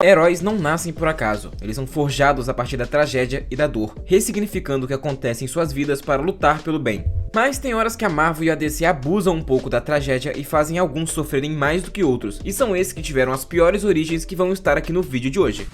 Heróis não nascem por acaso, eles são forjados a partir da tragédia e da dor, ressignificando o que acontece em suas vidas para lutar pelo bem. Mas tem horas que a Marvel e a DC abusam um pouco da tragédia e fazem alguns sofrerem mais do que outros, e são esses que tiveram as piores origens que vão estar aqui no vídeo de hoje.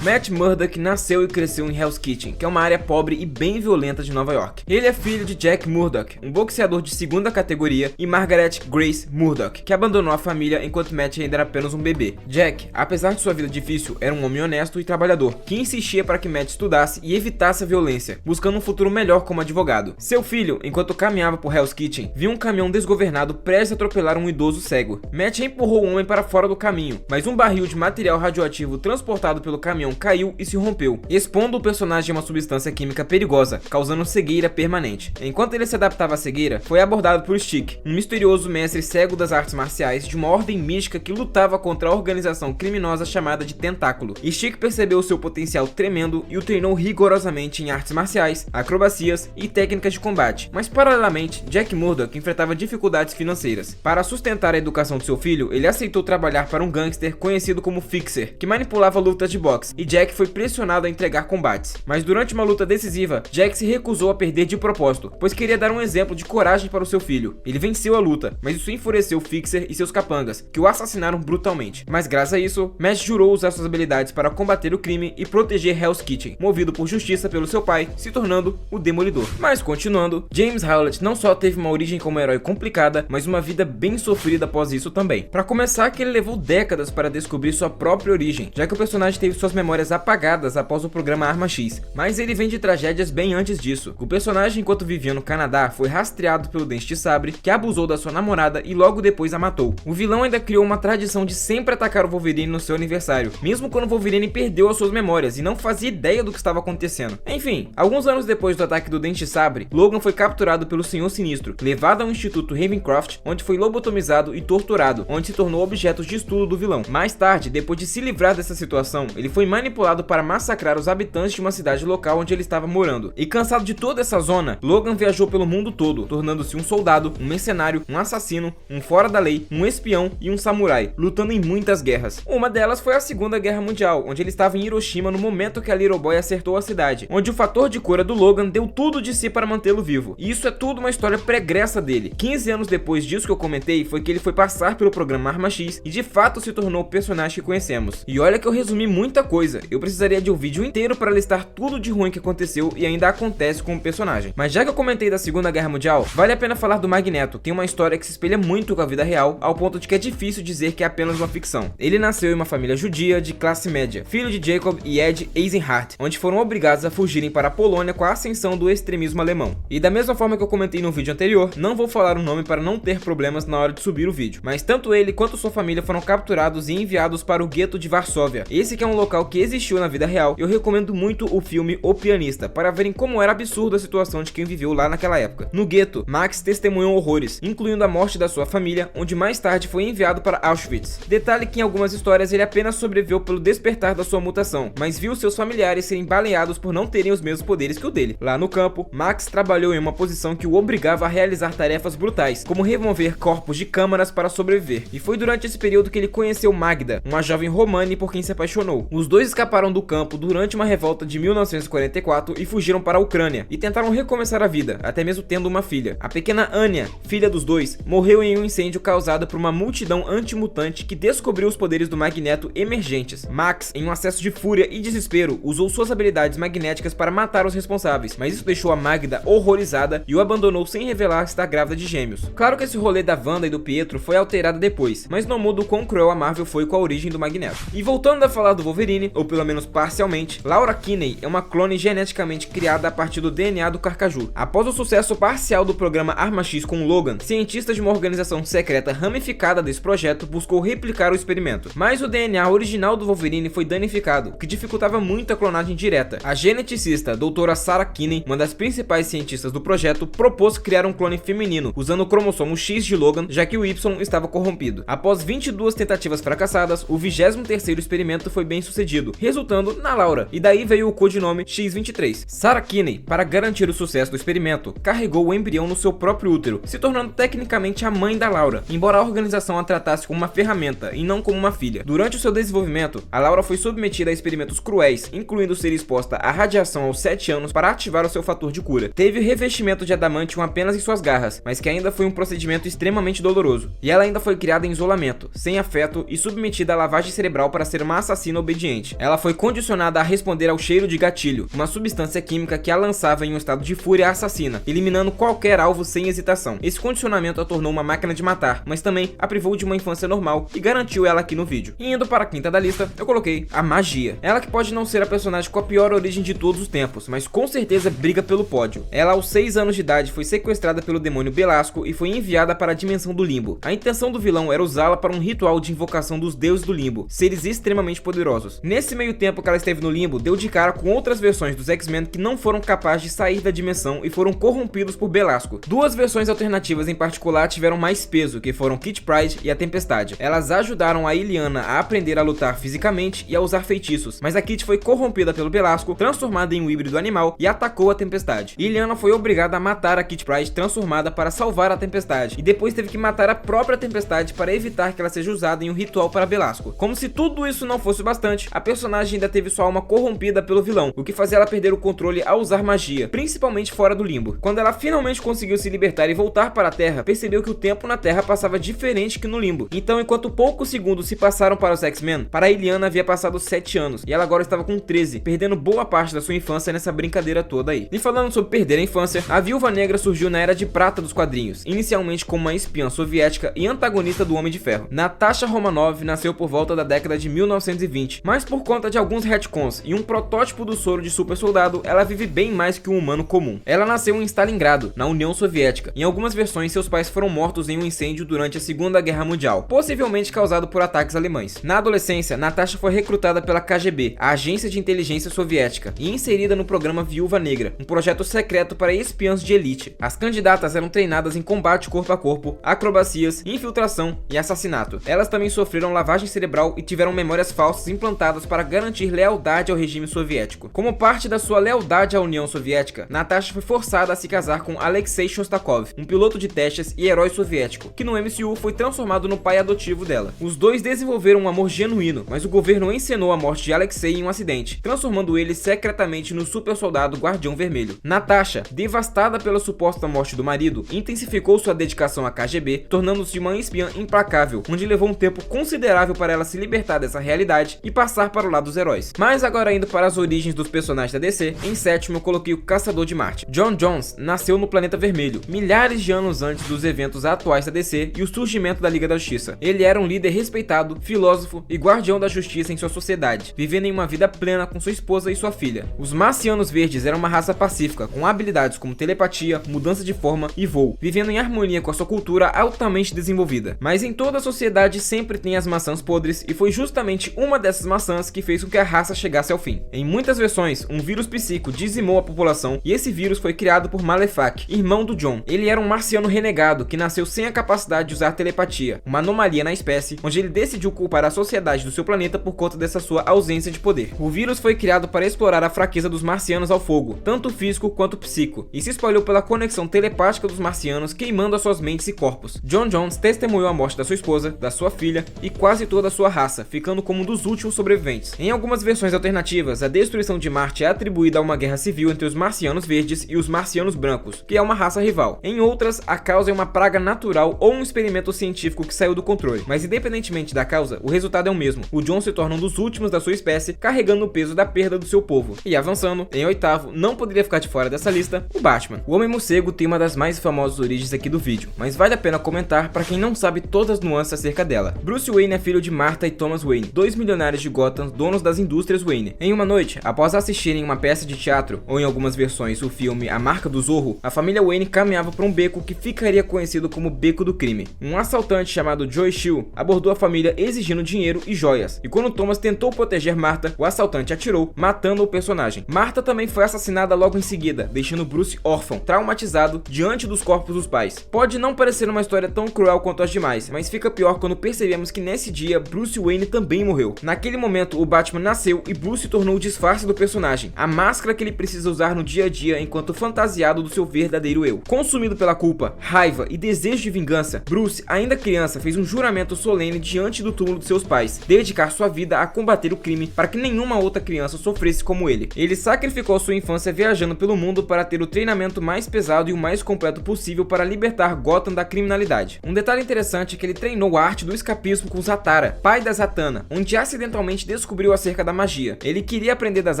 Matt Murdock nasceu e cresceu em Hell's Kitchen, que é uma área pobre e bem violenta de Nova York. Ele é filho de Jack Murdock, um boxeador de segunda categoria, e Margaret Grace Murdock, que abandonou a família enquanto Matt ainda era apenas um bebê. Jack, apesar de sua vida difícil, era um homem honesto e trabalhador, que insistia para que Matt estudasse e evitasse a violência, buscando um futuro melhor como advogado. Seu filho, enquanto caminhava por Hell's Kitchen, viu um caminhão desgovernado prestes a atropelar um idoso cego. Matt empurrou o homem para fora do caminho, mas um barril de material radioativo transportado pelo caminhão caiu e se rompeu, expondo o personagem a uma substância química perigosa, causando cegueira permanente. Enquanto ele se adaptava à cegueira, foi abordado por Stick, um misterioso mestre cego das artes marciais de uma ordem mística que lutava contra a organização criminosa chamada de Tentáculo. Stick percebeu seu potencial tremendo e o treinou rigorosamente em artes marciais, acrobacias e técnicas de combate. Mas paralelamente, Jack Murdock enfrentava dificuldades financeiras. Para sustentar a educação de seu filho, ele aceitou trabalhar para um gangster conhecido como Fixer, que manipulava lutas de boxe, e Jack foi pressionado a entregar combates. Mas durante uma luta decisiva, Jack se recusou a perder de propósito, pois queria dar um exemplo de coragem para o seu filho. Ele venceu a luta, mas isso enfureceu Fixer e seus capangas, que o assassinaram brutalmente. Mas graças a isso, Matt jurou usar suas habilidades para combater o crime e proteger Hell's Kitchen, movido por justiça pelo seu pai, se tornando o Demolidor. Mas continuando, James Howlett não só teve uma origem como herói complicada, mas uma vida bem sofrida após isso também. Para começar, que ele levou décadas para descobrir sua própria origem, já que o personagem teve suas memórias apagadas após o programa Arma X, mas ele vem de tragédias bem antes disso. O personagem, enquanto vivia no Canadá, foi rastreado pelo Dente de Sabre, que abusou da sua namorada e logo depois a matou. O vilão ainda criou uma tradição de sempre atacar o Wolverine no seu aniversário, mesmo quando o Wolverine perdeu as suas memórias e não fazia ideia do que estava acontecendo. Enfim, alguns anos depois do ataque do Dente de Sabre, Logan foi capturado pelo Senhor Sinistro, levado ao Instituto Ravencroft, onde foi lobotomizado e torturado, onde se tornou objeto de estudo do vilão. Mais tarde, depois de se livrar dessa situação, ele foi manipulado para massacrar os habitantes de uma cidade local onde ele estava morando. E cansado de toda essa zona, Logan viajou pelo mundo todo, tornando-se um soldado, um mercenário, um assassino, um fora da lei, um espião e um samurai, lutando em muitas guerras. Uma delas foi a Segunda Guerra Mundial, onde ele estava em Hiroshima no momento que a Little Boy acertou a cidade, onde o fator de cura do Logan deu tudo de si para mantê-lo vivo. E isso é tudo uma história pregressa dele. 15 anos depois disso que eu comentei, foi que ele foi passar pelo programa Arma X e de fato se tornou o personagem que conhecemos. E olha que eu resumi muita coisa, eu precisaria de um vídeo inteiro para listar tudo de ruim que aconteceu e ainda acontece com o personagem. Mas já que eu comentei da Segunda Guerra Mundial, vale a pena falar do Magneto. Tem uma história que se espelha muito com a vida real, ao ponto de que é difícil dizer que é apenas uma ficção. Ele nasceu em uma família judia de classe média, filho de Jacob e Ed Eisenhardt, onde foram obrigados a fugirem para a Polônia com a ascensão do extremismo alemão. E da mesma forma que eu comentei no vídeo anterior, não vou falar o nome para não ter problemas na hora de subir o vídeo, mas tanto ele quanto sua família foram capturados e enviados para o gueto de Varsóvia. Esse que é um local que existiu na vida real. Eu recomendo muito o filme O Pianista, para verem como era absurda a situação de quem viveu lá naquela época. No gueto, Max testemunhou horrores, incluindo a morte da sua família, onde mais tarde foi enviado para Auschwitz. Detalhe que em algumas histórias ele apenas sobreviveu pelo despertar da sua mutação, mas viu seus familiares serem baleados por não terem os mesmos poderes que o dele. Lá no campo, Max trabalhou em uma posição que o obrigava a realizar tarefas brutais, como remover corpos de câmaras para sobreviver. E foi durante esse período que ele conheceu Magda, uma jovem romane por quem se apaixonou. Os dois escaparam do campo durante uma revolta de 1944 e fugiram para a Ucrânia e tentaram recomeçar a vida, até mesmo tendo uma filha. A pequena Anya, filha dos dois, morreu em um incêndio causado por uma multidão antimutante que descobriu os poderes do Magneto emergentes. Max, em um acesso de fúria e desespero, usou suas habilidades magnéticas para matar os responsáveis, mas isso deixou a Magda horrorizada e o abandonou sem revelar estar grávida de gêmeos. Claro que esse rolê da Wanda e do Pietro foi alterado depois, mas não muda o quão cruel a Marvel foi com a origem do Magneto. E voltando a falar do Wolverine, ou pelo menos parcialmente, Laura Kinney é uma clone geneticamente criada a partir do DNA do Carcaju. Após o sucesso parcial do programa Arma X com Logan, cientistas de uma organização secreta ramificada desse projeto buscou replicar o experimento, mas o DNA original do Wolverine foi danificado, o que dificultava muito a clonagem direta. A geneticista doutora Sarah Kinney, uma das principais cientistas do projeto, propôs criar um clone feminino, usando o cromossomo X de Logan, já que o Y estava corrompido. Após 22 tentativas fracassadas, o 23º experimento foi bem sucedido, sucedido, resultando na Laura, e daí veio o codinome X-23. Sarah Kinney, para garantir o sucesso do experimento, carregou o embrião no seu próprio útero, se tornando tecnicamente a mãe da Laura, embora a organização a tratasse como uma ferramenta e não como uma filha. Durante o seu desenvolvimento, a Laura foi submetida a experimentos cruéis, incluindo ser exposta à radiação aos 7 anos para ativar o seu fator de cura. Teve revestimento de adamantium apenas em suas garras, mas que ainda foi um procedimento extremamente doloroso. E ela ainda foi criada em isolamento, sem afeto e submetida à lavagem cerebral para ser uma assassina obediente. Ela foi condicionada a responder ao cheiro de gatilho, uma substância química que a lançava em um estado de fúria assassina, eliminando qualquer alvo sem hesitação. Esse condicionamento a tornou uma máquina de matar, mas também a privou de uma infância normal e garantiu ela aqui no vídeo. E indo para a quinta da lista, eu coloquei a magia. Ela que pode não ser a personagem com a pior origem de todos os tempos, mas com certeza briga pelo pódio. Ela aos 6 anos de idade foi sequestrada pelo demônio Belasco e foi enviada para a dimensão do limbo. A intenção do vilão era usá-la para um ritual de invocação dos deuses do limbo, seres extremamente poderosos. Nesse meio tempo que ela esteve no limbo, deu de cara com outras versões dos X-Men que não foram capazes de sair da dimensão e foram corrompidos por Belasco. Duas versões alternativas em particular tiveram mais peso, que foram Kitty Pryde e a Tempestade. Elas ajudaram a Illyana a aprender a lutar fisicamente e a usar feitiços, mas a Kitty foi corrompida pelo Belasco, transformada em um híbrido animal e atacou a Tempestade. Illyana foi obrigada a matar a Kitty Pryde transformada para salvar a Tempestade, e depois teve que matar a própria Tempestade para evitar que ela seja usada em um ritual para Belasco. Como se tudo isso não fosse o bastante, a personagem ainda teve sua alma corrompida pelo vilão, o que fazia ela perder o controle ao usar magia, principalmente fora do limbo. Quando ela finalmente conseguiu se libertar e voltar para a Terra, percebeu que o tempo na Terra passava diferente que no limbo. Então, enquanto poucos segundos se passaram para os X-Men, para a Illyana havia passado 7 anos, e ela agora estava com 13, perdendo boa parte da sua infância nessa brincadeira toda aí. E falando sobre perder a infância, a Viúva Negra surgiu na Era de Prata dos quadrinhos, inicialmente como uma espiã soviética e antagonista do Homem de Ferro. Natasha Romanoff nasceu por volta da década de 1920, mas por conta de alguns retcons e um protótipo do soro de super soldado, ela vive bem mais que um humano comum. Ela nasceu em Stalingrado, na União Soviética. Em algumas versões, seus pais foram mortos em um incêndio durante a Segunda Guerra Mundial, possivelmente causado por ataques alemães. Na adolescência, Natasha foi recrutada pela KGB, a agência de inteligência soviética, e inserida no programa Viúva Negra, um projeto secreto para espiãs de elite. As candidatas eram treinadas em combate corpo a corpo, acrobacias, infiltração e assassinato. Elas também sofreram lavagem cerebral e tiveram memórias falsas implantadas para garantir lealdade ao regime soviético. Como parte da sua lealdade à União Soviética, Natasha foi forçada a se casar com Alexei Shostakov, um piloto de testes e herói soviético, que no MCU foi transformado no pai adotivo dela. Os dois desenvolveram um amor genuíno, mas o governo encenou a morte de Alexei em um acidente, transformando ele secretamente no super soldado Guardião Vermelho. Natasha, devastada pela suposta morte do marido, intensificou sua dedicação à KGB, tornando-se uma espiã implacável, onde levou um tempo considerável para ela se libertar dessa realidade e passar para o lado dos heróis. Mas agora indo para as origens dos personagens da DC, em sétimo eu coloquei o Caçador de Marte. John Jones nasceu no Planeta Vermelho, milhares de anos antes dos eventos atuais da DC e o surgimento da Liga da Justiça. Ele era um líder respeitado, filósofo e guardião da justiça em sua sociedade, vivendo em uma vida plena com sua esposa e sua filha. Os Marcianos Verdes eram uma raça pacífica, com habilidades como telepatia, mudança de forma e voo, vivendo em harmonia com a sua cultura altamente desenvolvida. Mas em toda a sociedade sempre tem as maçãs podres, e foi justamente uma dessas maçãs que fez com que a raça chegasse ao fim. Em muitas versões, um vírus psíquico dizimou a população, e esse vírus foi criado por Malefac, irmão do John. Ele era um marciano renegado que nasceu sem a capacidade de usar telepatia, uma anomalia na espécie, onde ele decidiu culpar a sociedade do seu planeta por conta dessa sua ausência de poder. O vírus foi criado para explorar a fraqueza dos marcianos ao fogo, tanto físico quanto psíquico, e se espalhou pela conexão telepática dos marcianos, queimando as suas mentes e corpos. John Jones testemunhou a morte da sua esposa, da sua filha e quase toda a sua raça, ficando como um dos últimos sobreviventes. Em algumas versões alternativas, a destruição de Marte é atribuída a uma guerra civil entre os Marcianos Verdes e os Marcianos Brancos, que é uma raça rival. Em outras, a causa é uma praga natural ou um experimento científico que saiu do controle. Mas independentemente da causa, o resultado é o mesmo. O John se torna um dos últimos da sua espécie, carregando o peso da perda do seu povo. E avançando, em oitavo, não poderia ficar de fora dessa lista, o Batman. O Homem-Morcego tem uma das mais famosas origens aqui do vídeo, mas vale a pena comentar para quem não sabe todas as nuances acerca dela. Bruce Wayne é filho de Martha e Thomas Wayne, dois milionários de Gotham, donos das indústrias Wayne. Em uma noite, após assistirem uma peça de teatro, ou em algumas versões o filme A Marca do Zorro, a família Wayne caminhava para um beco que ficaria conhecido como Beco do Crime. Um assaltante chamado Joe Chill abordou a família exigindo dinheiro e joias, e quando Thomas tentou proteger Martha, o assaltante atirou, matando o personagem. Martha também foi assassinada logo em seguida, deixando Bruce órfão, traumatizado, diante dos corpos dos pais. Pode não parecer uma história tão cruel quanto as demais, mas fica pior quando percebemos que nesse dia Bruce Wayne também morreu. Naquele momento, momento, o Batman nasceu e Bruce se tornou o disfarce do personagem, a máscara que ele precisa usar no dia a dia enquanto fantasiado do seu verdadeiro eu. Consumido pela culpa, raiva e desejo de vingança, Bruce, ainda criança, fez um juramento solene diante do túmulo de seus pais, dedicar sua vida a combater o crime para que nenhuma outra criança sofresse como ele. Ele sacrificou sua infância viajando pelo mundo para ter o treinamento mais pesado e o mais completo possível para libertar Gotham da criminalidade. Um detalhe interessante é que ele treinou a arte do escapismo com Zatara, pai da Zatanna, onde acidentalmente descobriu acerca da magia. Ele queria aprender das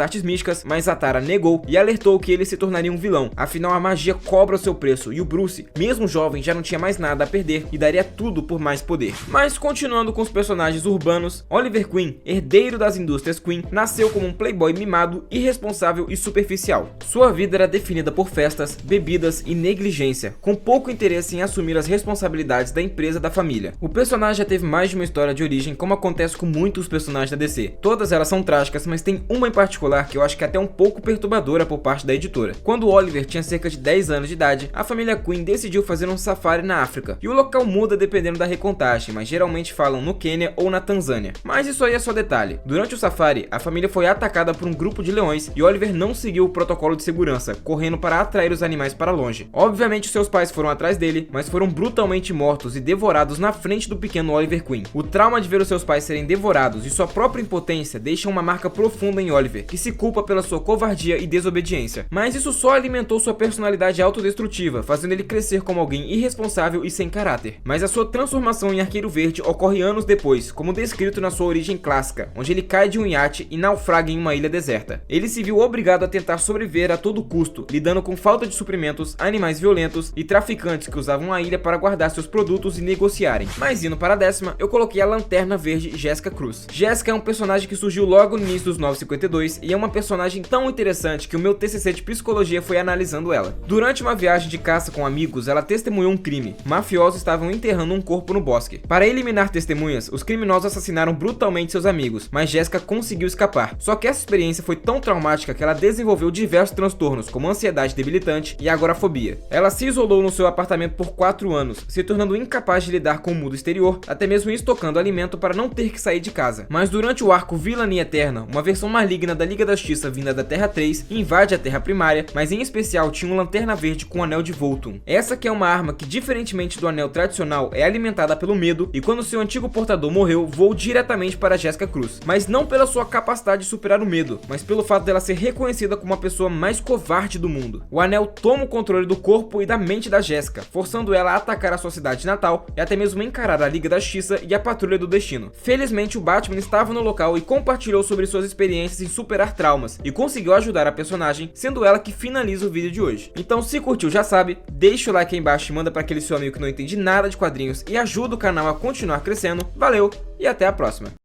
artes místicas, mas Zatara negou e alertou que ele se tornaria um vilão. Afinal, a magia cobra o seu preço e o Bruce, mesmo jovem, já não tinha mais nada a perder e daria tudo por mais poder. Mas continuando com os personagens urbanos, Oliver Queen, herdeiro das indústrias Queen, nasceu como um playboy mimado, irresponsável e superficial. Sua vida era definida por festas, bebidas e negligência, com pouco interesse em assumir as responsabilidades da empresa da família. O personagem já teve mais de uma história de origem, como acontece com muitos personagens da DC. Todas elas são trágicas, mas tem uma em particular que eu acho que é até um pouco perturbadora por parte da editora. Quando Oliver tinha cerca de 10 anos de idade, a família Queen decidiu fazer um safari na África, e o local muda dependendo da recontagem, mas geralmente falam no Quênia ou na Tanzânia. Mas isso aí é só detalhe. Durante o safari, a família foi atacada por um grupo de leões e Oliver não seguiu o protocolo de segurança, correndo para atrair os animais para longe. Obviamente seus pais foram atrás dele, mas foram brutalmente mortos e devorados na frente do pequeno Oliver Queen. O trauma de ver os seus pais serem devorados e sua própria impotência deixam uma marca profunda em Oliver, que se culpa pela sua covardia e desobediência. Mas isso só alimentou sua personalidade autodestrutiva, fazendo ele crescer como alguém irresponsável e sem caráter. Mas a sua transformação em Arqueiro Verde ocorre anos depois, como descrito na sua origem clássica, onde ele cai de um iate e naufraga em uma ilha deserta. Ele se viu obrigado a tentar sobreviver a todo custo, lidando com falta de suprimentos, animais violentos e traficantes que usavam a ilha para guardar seus produtos e negociarem. Mas indo para a 10ª, eu coloquei a Lanterna Verde Jessica Cruz. Jessica é um personagem que surgiu logo no início dos 952 e é uma personagem tão interessante que o meu TCC de psicologia foi analisando ela. Durante uma viagem de caça com amigos, ela testemunhou um crime. Mafiosos estavam enterrando um corpo no bosque. Para eliminar testemunhas, os criminosos assassinaram brutalmente seus amigos, mas Jessica conseguiu escapar. Só que essa experiência foi tão traumática que ela desenvolveu diversos transtornos, como ansiedade debilitante e agorafobia. Ela se isolou no seu apartamento por 4 anos, se tornando incapaz de lidar com o mundo exterior, até mesmo estocando alimento para não ter que sair de casa. Mas durante o arco Vilania Eterna, uma versão maligna da Liga da Justiça vinda da Terra 3 invade a Terra Primária, mas em especial tinha um Lanterna Verde com o Anel de Voltun. Essa que é uma arma que, diferentemente do anel tradicional, é alimentada pelo medo, e quando seu antigo portador morreu, voou diretamente para Jessica Cruz. Mas não pela sua capacidade de superar o medo, mas pelo fato dela ser reconhecida como a pessoa mais covarde do mundo. O anel toma o controle do corpo e da mente da Jessica, forçando ela a atacar a sua cidade natal e até mesmo encarar a Liga da Justiça e a Patrulha do Destino. Felizmente, o Batman estava no local e compartilhou sobre suas experiências em superar traumas e conseguiu ajudar a personagem, sendo ela que finaliza o vídeo de hoje. Então, se curtiu, já sabe, deixa o like aí embaixo e manda para aquele seu amigo que não entende nada de quadrinhos e ajuda o canal a continuar crescendo. Valeu e até a próxima!